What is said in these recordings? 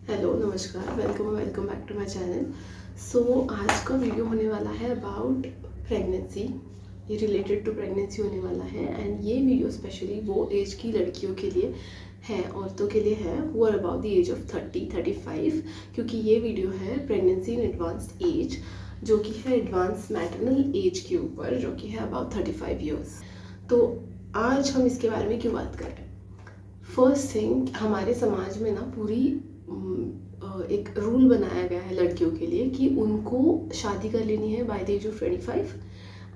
Hello नमस्कार, welcome back to my channel. So आज का वीडियो होने वाला है अबाउट प्रेगनेंसी। ये रिलेटेड टू प्रेगनेंसी होने वाला है एंड ये वीडियो स्पेशली वो एज की लड़कियों के लिए है, औरतों के लिए है वो are about the age of 30-35, क्योंकि ये वीडियो है प्रेगनेंसी इन एडवांस्ड एज, जो कि है एडवांस मैटरनल एज के ऊपर, जो कि है अबाउट 35 ईयर्स। तो आज हम इसके बारे में क्यों बात कर रहे हैं? फर्स्ट थिंग, हमारे समाज में ना पूरी एक रूल बनाया गया है लड़कियों के लिए कि उनको शादी कर लेनी है by the age of 25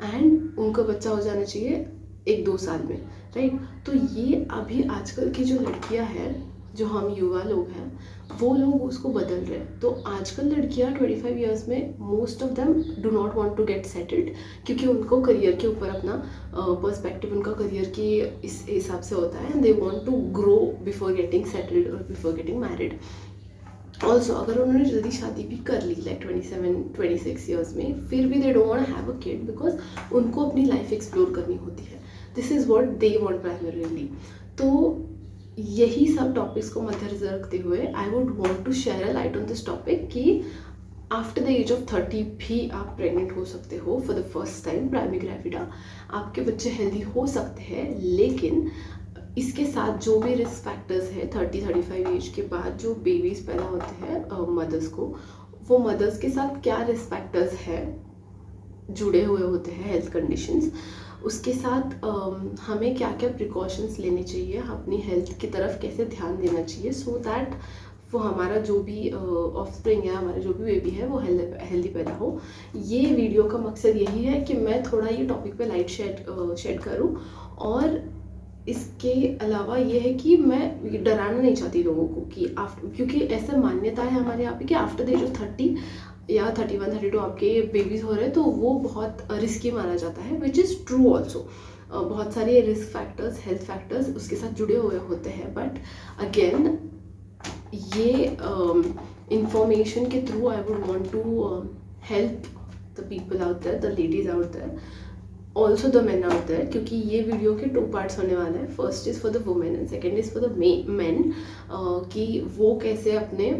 and उनका बच्चा हो जाना चाहिए 1-2 साल में, राइट। तो ये अभी आजकल की जो लड़कियां हैं, जो हम युवा लोग हैं, वो लोग उसको बदल रहे हैं। तो आजकल लड़कियां 25 ईयर्स में most of them do not want to get settled, क्योंकि उनको करियर के ऊपर अपना पर्सपेक्टिव उनका करियर के इस हिसाब से होता है and they want to grow before getting settled और बिफोर गेटिंग मैरिड। ऑल्सो अगर उन्होंने जल्दी शादी भी कर ली लाइक 27-26 ईयर्स में, फिर भी they don't want to have a kid because उनको अपनी लाइफ एक्सप्लोर करनी होती है। This is what they want primarily. तो यही सब टॉपिक्स को मद्देनजर रखते हुए I would want to share a light on this topic कि आफ्टर द एज ऑफ 30 भी आप प्रेग्नेंट हो सकते हो for the first time primary gravida. आपके बच्चे हेल्दी हो सकते हैं, लेकिन इसके साथ जो भी रिस्क फैक्टर्स है 30-35 एज के बाद जो बेबीज़ पैदा होते हैं मदर्स को, वो मदर्स के साथ क्या रिस्क फैक्टर्स है जुड़े हुए होते हैं, हेल्थ कंडीशंस, उसके साथ हमें क्या क्या प्रिकॉशंस लेने चाहिए, अपनी हेल्थ की तरफ कैसे ध्यान देना चाहिए सो दैट वो हमारा जो भी ऑफस्प्रिंग है, हमारा जो भी बेबी है वो हेल्दी पैदा हो। ये वीडियो का मकसद यही है कि मैं थोड़ा ये टॉपिक पे लाइट शेड करूँ, और इसके अलावा ये है कि मैं डराना नहीं चाहती लोगों को कि क्योंकि ऐसा मान्यता है हमारे यहाँ पे कि आफ्टर द एज ऑफ 30 या 31-32 आपके बेबीज़ हो रहे हैं तो वो बहुत रिस्की माना जाता है, विच इज़ ट्रू ऑल्सो। बहुत सारे रिस्क फैक्टर्स, हेल्थ फैक्टर्स उसके साथ जुड़े हुए होते हैं, बट अगेन ये इंफॉर्मेशन के through I would want to help the people out there, the ladies out there, also the men out there, क्योंकि ये वीडियो के 2 पार्ट्स होने वाले हैं। First is for the women and second is for the men, कि वो कैसे अपने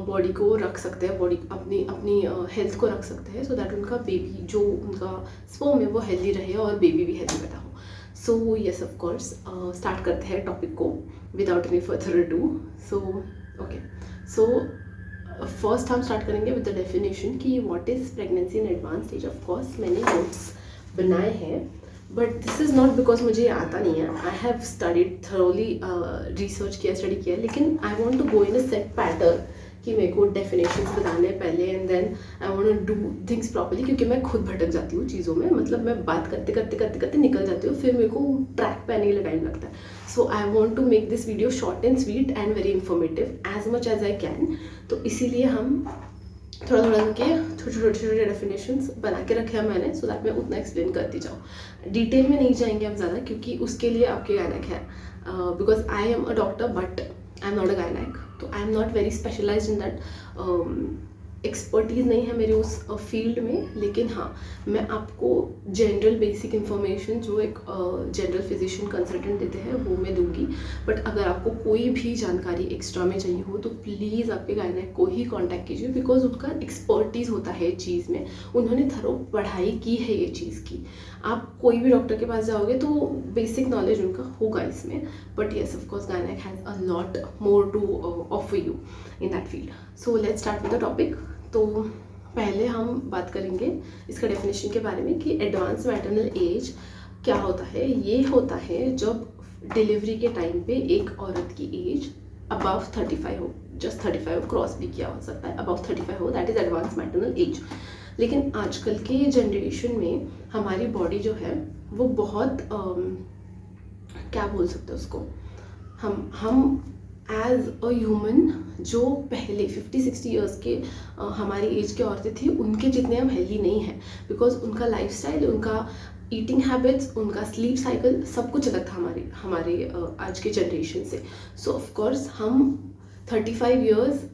बॉडी को रख सकते हैं, बॉडी अपनी हेल्थ को रख सकते हैं सो दैट उनका बेबी, जो उनका स्पर्म है वो हेल्दी रहे और बेबी भी हेल्दी पैदा हो। So yes of course, start करते हैं टॉपिक को without any further ado. So okay, so first हम स्टार्ट करेंगे विद द डेफिनेशन कि what is pregnancy in advance stage. Of course मैंने नोट्स बनाए हैं, but this is not because मुझे आता नहीं है। I have studied thoroughly, research किया, स्टडी किया, लेकिन I want to go in a set pattern कि मेरे को डेफिनेशंस बताने पहले and then I want to do things properly, क्योंकि मैं खुद भटक जाती हूँ चीज़ों में। मतलब मैं बात करते करते करते करते निकल जाती हूँ, फिर मेरे को ट्रैक पे आने के लिए टाइम लगता है। So I want to make this video short and sweet and very informative as much as I can. तो इसीलिए हम थोड़ा थोड़ा करके छोटे डेफिनेशंस बना के रखे हैं मैंने, सो दैट मैं उतना एक्सप्लेन करती जाऊँ। डिटेल में नहीं जाएंगे आप ज़्यादा, क्योंकि उसके लिए आपके गायनक है, because I am a doctor but I am not a gynaec, तो I am not very specialised in that. Expertise नहीं है मेरे उस फील्ड में, लेकिन हाँ मैं आपको जनरल बेसिक इन्फॉर्मेशन जो एक जनरल फिजिशियन कंसल्टेंट देते हैं वो मैं दूंगी। बट अगर आपको कोई भी जानकारी एक्स्ट्रा में चाहिए हो तो प्लीज़ आपके गायनेक को ही कांटेक्ट कीजिए, बिकॉज उनका एक्सपर्टीज़ होता है चीज़ में, उन्होंने थरो पढ़ाई की है ये चीज़ की। आप कोई भी डॉक्टर के पास जाओगे तो बेसिक नॉलेज उनका होगा इसमें, बट येस ऑफ कोर्स गायनेक has a lot more to offer you in that field. So let's start with the topic. तो पहले हम बात करेंगे इसका डेफिनेशन के बारे में कि एडवांस मैटरनल एज क्या होता है। ये होता है जब डिलीवरी के टाइम पे एक औरत की एज अबव 35 हो, जस्ट 35 क्रॉस भी किया हो सकता है, अबव 35 हो, that is advance maternal age. लेकिन आजकल के जनरेशन में हमारी बॉडी जो है वो बहुत क्या बोल सकते हैं उसको, हम एज अ ह्यूमन जो पहले 50-60 ईयर्स के हमारी एज के औरतें थी उनके जितने हम हेल्दी नहीं हैं, बिकॉज उनका लाइफस्टाइल, उनका ईटिंग हैबिट्स, उनका स्लीप साइकिल सब कुछ अलग था हमारे आज के जनरेशन से। सो ऑफ कोर्स हम 35 ईयर्स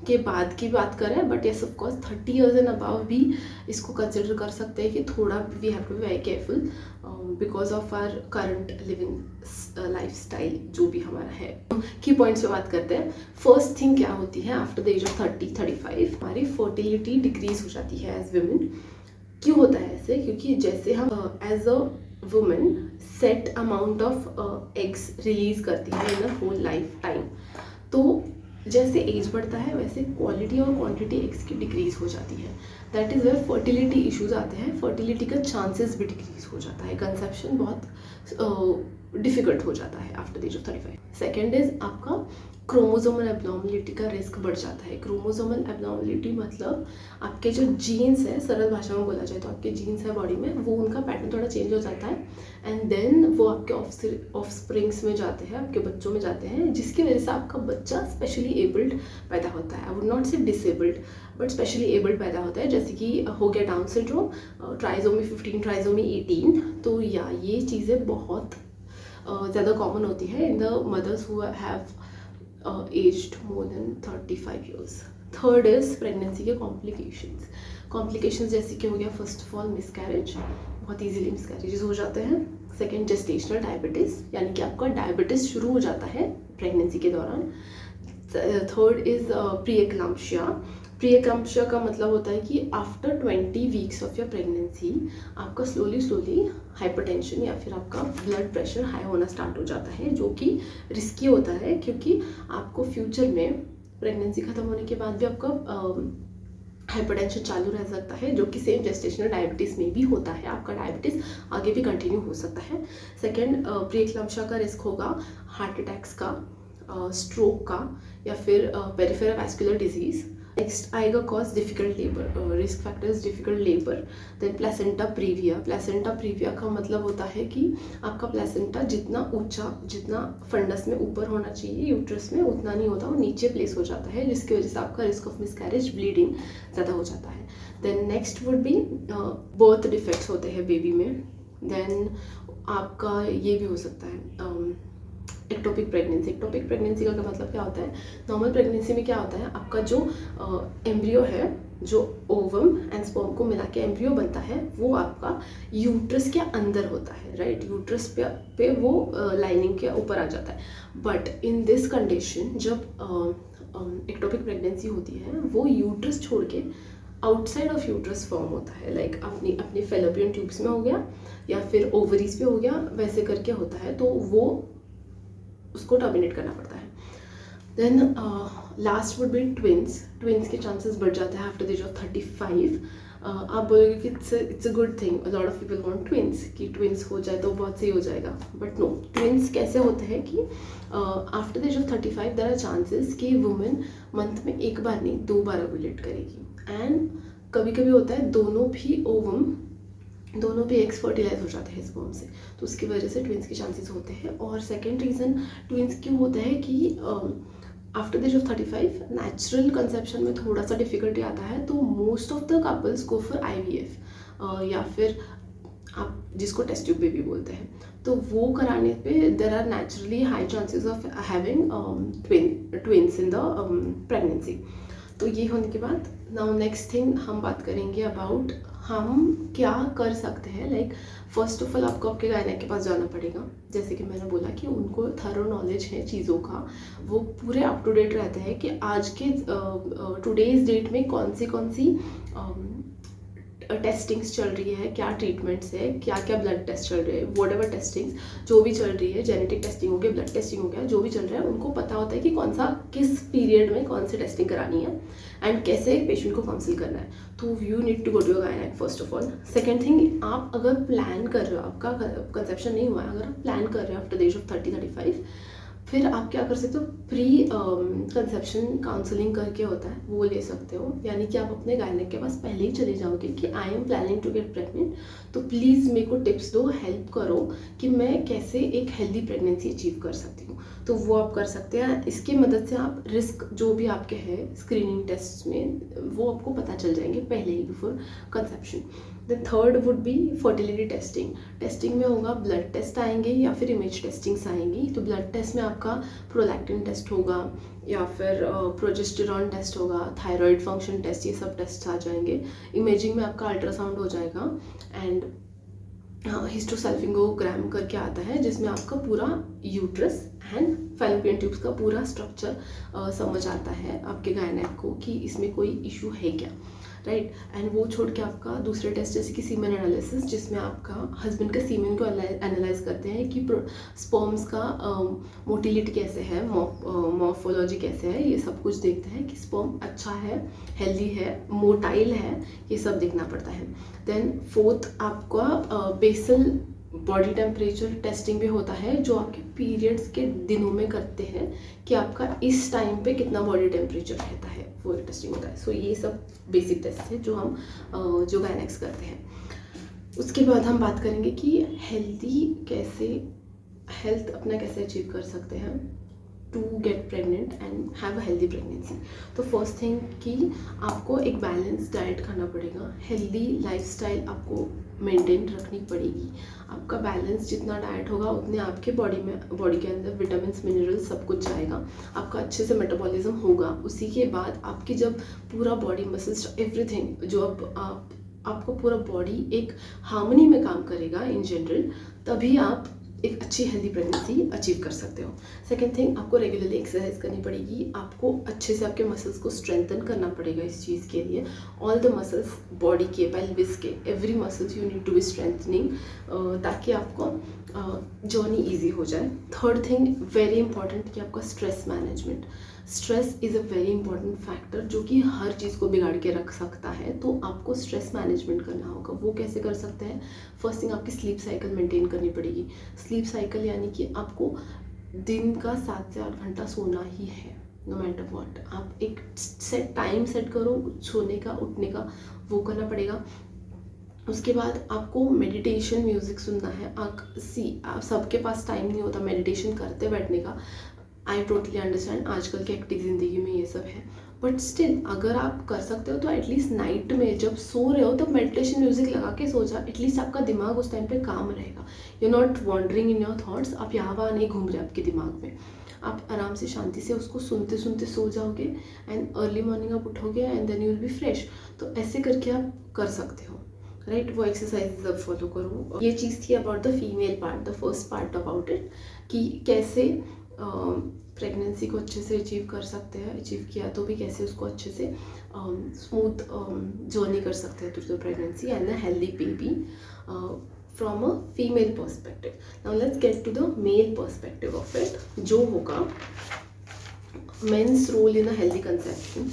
के बाद की बात करें, but yes of course 30 years and above भी इसको कंसिडर कर सकते हैं कि थोड़ा we have to be very careful because of our current living lifestyle जो भी हमारा है। की पॉइंट्स पे बात करते हैं। फर्स्ट थिंग क्या होती है, आफ्टर द एज ऑफ 30-35 हमारी फर्टिलिटी डिक्रीज हो जाती है एज वुमेन। क्यों होता है ऐसे? क्योंकि जैसे हम age a women set amount of eggs release करती है in a whole life time, तो जैसे एज बढ़ता है वैसे क्वालिटी और क्वांटिटी एग्स की डिक्रीज हो जाती है। That is where fertility issues आते हैं, फर्टिलिटी का चांसेस भी डिक्रीज हो जाता है, कंसेप्शन बहुत डिफिकल्ट हो जाता है after the age of 35। Second is आपका क्रोमोसोमल एब्नॉर्मलिटी का रिस्क बढ़ जाता है। क्रोमोसोमल एब्नॉर्मलिटी मतलब आपके जो जीन्स है, सरल भाषा में बोला जाए तो आपके जीन्स है बॉडी में, वो उनका पैटर्न थोड़ा चेंज हो जाता है एंड देन वो आपके ऑफस्प्रिंग्स में जाते हैं, आपके बच्चों में जाते हैं, जिसकी वजह से आपका बच्चा स्पेशली एबल्ड पैदा होता है। आई वुड नॉट से डिसेबल्ड बट स्पेशली एबल्ड पैदा होता है, जैसे कि हो गया डाउन सिंड्रोम, ट्राइजोमी 15, ट्राइजोमी 18। तो या ये चीज़ें बहुत ज़्यादा कॉमन होती है in the mothers who have aged more than 35 years. Third is pregnancy के कॉम्प्लिकेशंस जैसे कि हो गया फर्स्ट ऑफ ऑल मिसकैरेज, बहुत इजीली मिसकैरेजेस हो जाते हैं। सेकेंड जेस्टेशनल डायबिटीज़, यानी कि आपका डायबिटीज़ शुरू हो जाता है प्रेगनेंसी के दौरान। थर्ड इज प्री-एक्लैम्प्सिया का मतलब होता है कि after 20 weeks of your pregnancy आपका स्लोली हाइपरटेंशन या फिर आपका ब्लड प्रेशर हाई होना स्टार्ट हो जाता है, जो कि रिस्की होता है क्योंकि आपको फ्यूचर में प्रेगनेंसी ख़त्म होने के बाद भी आपका हाइपरटेंशन चालू रह सकता है, जो कि सेम जेस्टेशनल डायबिटीज़ में भी होता है। आपका डायबिटीज़ आगे भी कंटिन्यू हो सकता है। सेकेंड, प्री-एक्लैम्प्सिया का रिस्क होगा हार्ट अटैक्स का, स्ट्रोक का, या फिर पेरिफेरल वैस्कुलर डिजीज़। नेक्स्ट आएगा cause difficult labour, risk factors difficult labour. Then placenta previa का मतलब होता है कि आपका प्लेसेंटा जितना ऊंचा, जितना फंडस में ऊपर होना चाहिए यूट्रस में, उतना नहीं होता, वो नीचे प्लेस हो जाता है, जिसकी वजह से आपका रिस्क ऑफ मिसकैरेज, ब्लीडिंग ज़्यादा हो जाता है। Then next would be birth defects होते हैं बेबी में। देन आपका ये भी हो सकता है एक्टोपिक प्रेगनेंसी का मतलब क्या होता है? नॉर्मल प्रेगनेंसी में क्या होता है, आपका जो एम्ब्रियो है, जो ओवम एंड स्पर्म को मिला के एम्ब्रियो बनता है, वो आपका यूट्रस के अंदर होता है, राइट? यूट्रस पे वो लाइनिंग के ऊपर आ जाता है। बट इन दिस कंडीशन जब एक्टोपिक प्रेगनेंसी होती है, वो यूट्रस छोड़ के आउटसाइड ऑफ यूट्रस फॉर्म होता है, लाइक अपनी फेलोपियन ट्यूब्स में हो गया या फिर ओवरीज पे हो गया, वैसे करके होता है, तो वो उसको टर्मिनेट करना पड़ता है। Then last would be twins के चांसेस बढ़ जाते हैं आफ्टर द एज ऑफ 35। आप बोलोगे कि it's a good thing, a lot of people want twins, कि ट्विंस हो जाए तो बहुत सही हो जाएगा, बट नो। ट्विंस कैसे होते हैं कि after the age of 35 there are chances कि वुमेन मंथ में एक बार नहीं 2 बार ओव्यूलेट करेगी, एंड कभी कभी होता है दोनों भी एग्स फर्टिलाइज हो जाते हैं स्पर्म से, तो उसकी वजह से ट्विंस के चांसेस होते हैं। और सेकेंड रीज़न ट्विंस क्यों होता है कि after the age of 35 natural conception में थोड़ा सा डिफिकल्टी आता है, तो most of the couples go for IVF या फिर आप जिसको टेस्ट ट्यूब बेबी बोलते हैं, तो वो कराने पे there are naturally high chances of having twins in the pregnancy. तो ये होने के बाद नाउ नेक्स्ट थिंग हम बात करेंगे अबाउट हम क्या कर सकते हैं। लाइक फर्स्ट ऑफ ऑल आपको आपके गायनेक के पास जाना पड़ेगा, जैसे कि मैंने बोला कि उनको थरो नॉलेज है चीज़ों का, वो पूरे अप टू डेट रहते हैं कि आज के टुडेज डेट में कौन सी टेस्टिंग्स चल रही है, क्या ट्रीटमेंट्स है, क्या क्या ब्लड टेस्ट चल रहे हैं, वॉट एवर टेस्टिंग्स जो भी चल रही है, जेनेटिक टेस्टिंग हो गया, ब्लड टेस्टिंग हो गया, जो भी चल रहा है, उनको पता होता है कि कौन सा किस पीरियड में कौन सी टेस्टिंग करानी है एंड कैसे पेशेंट को काउंसिल करना है। तो you need to go to your गायनेक first of all. Second thing, आप अगर प्लान कर रहे हो, आपका कंसेप्शन नहीं हुआ है, अगर आप प्लान कर रहे हो आफ्टर द एज ऑफ 30-35, फिर आप क्या कर सकते हो, प्री कंसेप्शन काउंसलिंग करके होता है, वो ले सकते हो। यानी कि आप अपने गायनेक के पास पहले ही चले जाओगे कि I am planning to get pregnant, तो प्लीज़ मेरे को टिप्स दो, हेल्प करो कि मैं कैसे एक हेल्दी प्रेगनेंसी अचीव कर सकती हूँ। तो वो आप कर सकते हैं। इसकी मदद से आप रिस्क जो भी आपके हैं स्क्रीनिंग टेस्ट में, वो आपको पता चल जाएंगे पहले ही, before conception. Then third would be fertility testing. Testing में होगा ब्लड टेस्ट आएंगे या फिर इमेज टेस्टिंग्स आएंगी। तो ब्लड टेस्ट में आपका प्रोलैक्टिन टेस्ट होगा या फिर प्रोजेस्टेरॉन टेस्ट होगा, थायराइड फंक्शन टेस्ट, ये सब टेस्ट आ जाएंगे। इमेजिंग में आपका अल्ट्रासाउंड हो जाएगा एंड हिस्टोसल्फिंगोग्राम करके आता है जिसमें आपका पूरा यूट्रस एंड फैलोपियन ट्यूब्स का पूरा स्ट्रक्चर समझ आता है आपके गायनेक को कि इसमें कोई इशू है क्या, राइट। एंड वो छोड़ के आपका दूसरे टेस्ट जैसे कि सीमेन एनालिसिस, जिसमें आपका हस्बैंड के सीमेन को एनालाइज करते हैं कि स्पर्म्स का मोटिलिटी कैसे है, मॉर्फोलॉजी कैसे है, ये सब कुछ देखते हैं कि स्पर्म अच्छा है, हेल्दी है, मोटाइल है, ये सब देखना पड़ता है। देन फोर्थ आपका बेसल बॉडी टेम्परेचर टेस्टिंग भी होता है जो आपके पीरियड्स के दिनों में करते हैं कि आपका इस टाइम पे कितना बॉडी टेम्परेचर रहता है, वो टेस्टिंग होता है। सो ये सब बेसिक टेस्ट है जो हम जो गायनेक्स करते हैं। उसके बाद हम बात करेंगे कि हेल्थ अपना कैसे अचीव कर सकते हैं to get pregnant and have a healthy pregnancy. तो फर्स्ट थिंग कि आपको एक बैलेंस डाइट खाना पड़ेगा, हेल्दी लाइफस्टाइल आपको मेंटेन रखनी पड़ेगी। आपका बैलेंस जितना डाइट होगा उतने आपके बॉडी के अंदर विटामिन्स, मिनरल्स सब कुछ जाएगा, आपका अच्छे से मेटाबॉलिज्म होगा। उसी के बाद आपकी जब पूरा बॉडी मसल्स एवरीथिंग जो आपको पूरा बॉडी एक हार्मनी में काम करेगा इन जनरल, तभी आप एक अच्छी हेल्दी प्रेगनेंसी अचीव कर सकते हो। सेकेंड थिंग, आपको रेगुलरली एक्सरसाइज करनी पड़ेगी, आपको अच्छे से आपके मसल्स को स्ट्रेंथन करना पड़ेगा इस चीज़ के लिए। ऑल द मसल्स बॉडी के, पेल्विस के, every muscles you need to be strengthening ताकि आपको जर्नी ईजी हो जाए। थर्ड थिंग वेरी इंपॉर्टेंट कि आपका stress management. Stress is a very important factor जो कि हर चीज़ को बिगाड़ के रख सकता है। तो आपको स्ट्रेस मैनेजमेंट करना होगा। वो कैसे कर सकते हैं? फर्स्ट थिंग आपकी स्लीप साइकिल मेंटेन करनी पड़ेगी। स्लीप साइकिल यानी कि आपको दिन का 7 से 8 घंटा सोना ही है, नो मैटर वॉट। आप एक टाइम सेट करो सोने का, उठने का, वो करना पड़ेगा। उसके बाद आपको मेडिटेशन म्यूज़िक सुनना है। आप सबके पास टाइम नहीं होता मेडिटेशन करते बैठने का। आई टोटली अंडरस्टैंड, आजकल की एक्टिव ज़िंदगी में ये सब है, बट स्टिल अगर आप कर सकते हो तो एटलीस्ट नाइट में जब सो रहे हो तब मेडिटेशन म्यूजिक लगा के सो जा। एटलीस्ट आपका दिमाग उस टाइम पे काम रहेगा, you not wandering in your thoughts. आप यहाँ वहाँ नहीं घूम रहे आपके दिमाग में, आप आराम से शांति से उसको सुनते सुनते सो जाओगे एंड अर्ली मॉर्निंग आप उठोगे and then you will be fresh. तो ऐसे करके आप कर सकते हो, राइट। वो एक्सरसाइज अब फॉलो करो। ये चीज़ थी about the female part, the first part about it कि कैसे प्रेगनेंसी को अच्छे से अचीव कर सकते हैं, अचीव किया तो भी कैसे उसको अच्छे से स्मूथ जर्नी कर सकते हैं through the pregnancy and a healthy baby from a female perspective. Now let's get to the male perspective of it, जो होगा men's role in a healthy conception.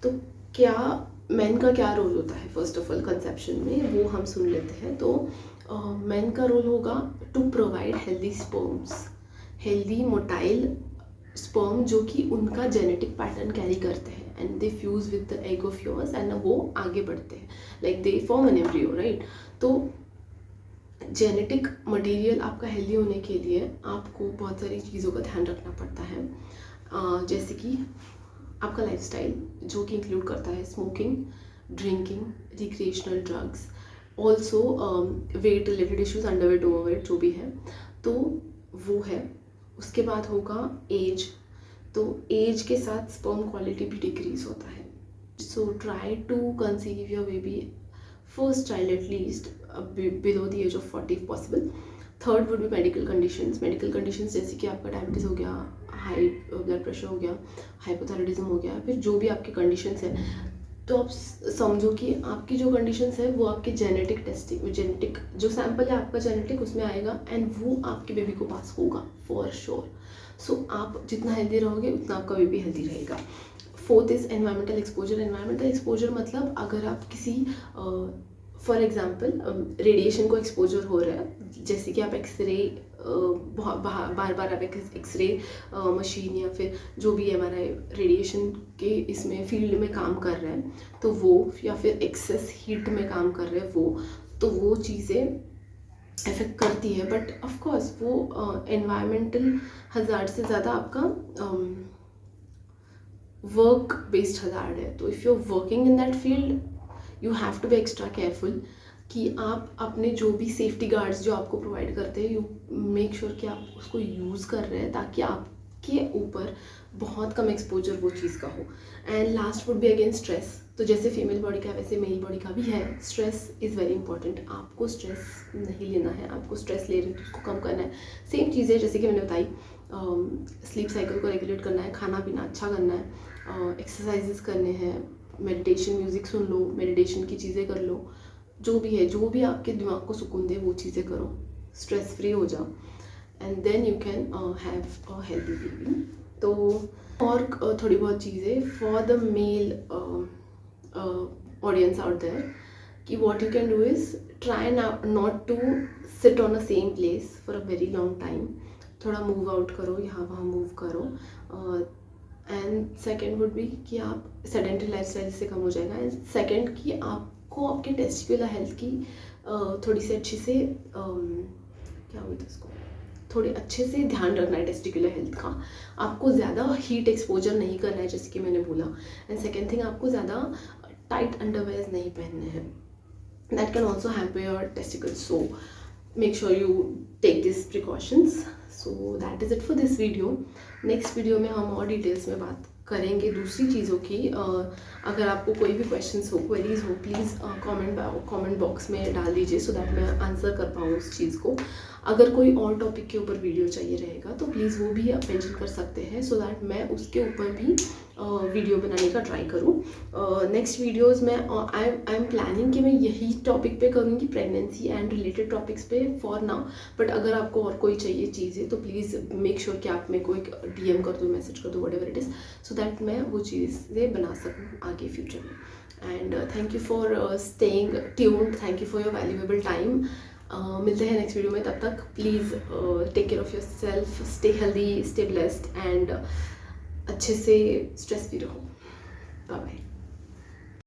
तो क्या मेन का क्या रोल होता है फर्स्ट ऑफ ऑल कंसेप्शन में, वो हम सुन लेते हैं। तो मेन का रोल होगा to provide healthy sperms, healthy motile sperm जो कि उनका जेनेटिक पैटर्न कैरी करते हैं and they fuse with the egg of yours and वो आगे बढ़ते हैं, like they form an embryo, right. तो जेनेटिक मटेरियल आपका हेल्दी होने के लिए आपको बहुत सारी चीज़ों का ध्यान रखना पड़ता है, जैसे कि आपका लाइफस्टाइल जो कि इंक्लूड करता है smoking, drinking, recreational drugs, also weight related issues, underweight, overweight जो भी है, तो वो है। उसके बाद होगा एज। तो एज के साथ स्पर्म क्वालिटी भी डिक्रीज होता है। So try to conceive your baby first child at least below the age of 40 if possible. Third would be medical conditions. Medical conditions जैसे कि आपका डायबिटीज़ हो गया, हाई ब्लड प्रेशर हो गया, हाइपोथायराइडिज्म हो गया, फिर जो भी आपके कंडीशंस हैं, तो आप समझो कि आपकी जो कंडीशंस है वो आपके जेनेटिक जो सैंपल है आपका जेनेटिक उसमें आएगा एंड वो आपके बेबी को पास होगा फॉर श्योर। सो आप जितना हेल्दी रहोगे उतना आपका बेबी हेल्दी रहेगा। Fourth is environmental exposure. Environmental exposure मतलब अगर आप किसी फॉर एग्जांपल रेडिएशन को एक्सपोजर हो रहा है, जैसे कि आप एक्सरे बार बार आप एक्सरे मशीन या फिर जो भी MRI रेडिएशन के इसमें फील्ड में काम कर रहे हैं तो वो, या फिर एक्सेस हीट में काम कर रहे हैं वो, तो वो चीज़ें इफेक्ट करती है। बट ऑफ कोर्स वो एनवायरमेंटल हज़ार्ड से ज़्यादा आपका वर्क बेस्ड हज़ार्ड है। तो if you are working in that field you have to be extra careful. कि आप अपने जो भी सेफ्टी गार्ड्स जो आपको प्रोवाइड करते हैं, यू मेक श्योर कि आप उसको यूज़ कर रहे हैं ताकि आपके ऊपर बहुत कम एक्सपोजर वो चीज़ का हो। And last would be again stress. तो जैसे फीमेल बॉडी का वैसे मेल बॉडी का भी है, स्ट्रेस इज़ वेरी इंपॉर्टेंट। आपको स्ट्रेस नहीं लेना है, आपको स्ट्रेस ले रहे हैं तो उसको कम करना है। सेम चीज़ें जैसे कि मैंने बताई, स्लीप साइकिल को रेगुलेट करना है, खाना पीना अच्छा करना है, एक्सरसाइजेस करने हैं, मेडिटेशन, म्यूज़िक सुन लो, मेडिटेशन की चीज़ें कर लो, जो भी है, जो भी आपके दिमाग को सुकून दे वो चीज़ें करो, स्ट्रेस फ्री हो जाओ, and then you can have a healthy baby. तो और थोड़ी बहुत चीज़ें for the male audience out there, कि what you can do is try not to sit on a same place for a very long time. थोड़ा move out करो, यहाँ वहाँ मूव करो। एंड सेकेंड वुड बी कि आप sedentary lifestyle से कम हो जाएगा। एंड सेकेंड कि आपको आपके टेस्टिकुलर हेल्थ की थोड़ी सी अच्छी से क्या बोलते हैं उसको, थोड़े अच्छे से ध्यान रखना है टेस्टिकुलर हेल्थ का। आपको ज़्यादा हीट एक्सपोजर नहीं करना है जैसे कि मैंने बोला। एंड सेकेंड थिंग, आपको ज़्यादा टाइट अंडरवेयर्स नहीं पहनने हैं, that can also hamper your testicles. So make sure you take these precautions. So that is it for this video. Next video में हम और डिटेल्स में बात करेंगे दूसरी चीज़ों की। अगर आपको कोई भी क्वेश्चंस हो, क्वेरीज हो, प्लीज़ कमेंट बॉक्स में डाल दीजिए सो दैट मैं आंसर कर पाऊँ उस चीज़ को। अगर कोई और टॉपिक के ऊपर वीडियो चाहिए रहेगा तो प्लीज़ वो भी आप मेंशन कर सकते हैं सो दैट मैं उसके ऊपर भी वीडियो बनाने का ट्राई करूँ। नेक्स्ट वीडियोस में आई एम प्लानिंग कि मैं यही टॉपिक पे करूँगी, प्रेगनेंसी एंड रिलेटेड टॉपिक्स पे फॉर नाउ। बट अगर आपको और कोई चाहिए चीज़ें तो प्लीज़ मेक श्योर कि आप मेरे को एक DM कर दो, मैसेज कर दो, whatever it is, so that मैं वो चीज़ें बना सकूँ आगे फ्यूचर में। And thank you for staying tuned, thank you for your valuable time. मिलते हैं नेक्स्ट वीडियो में, तब तक please take care of your self, stay healthy, stay blessed and अच्छे से स्ट्रेस फ्री रहो। Bye bye.